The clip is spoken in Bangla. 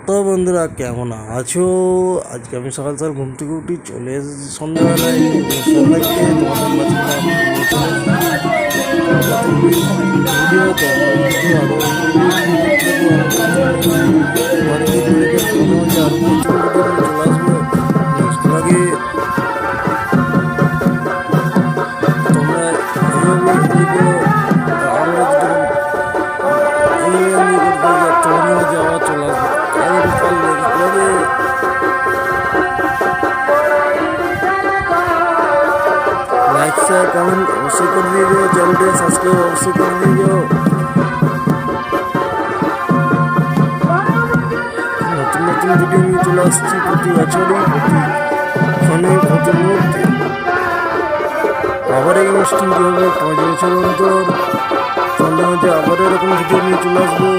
তো বন্ধুরা কেমন আছো? আজকে আমি সকাল সকাল ঘুম থেকে উঠি, চলে এসেছি সন্ধ্যাবেলায় অনুষ্ঠান দেখতে। তোমাদের মাঝে নিয়ে চলে ভিডিও তো আরও চলে আসবো নেক্সট আগে তোমরা তোমাদের মাঝে আবার চলে আসবো। লাইক শেয়ার কমেন্ট অবশ্যই করে দিও, চ্যানেলটি সাবস্ক্রাইব অবশ্যই করে দিও। নতুন নতুন ভিডিও নিয়ে চলে আসছি প্রতি বছরই, প্রতি মুহূর্তে। আবার এই অনুষ্ঠানটি হবে 5 বছর অন্তর। তোমাদের মধ্যে আবার এরকম ভিডিও নিয়ে চলে আসবো।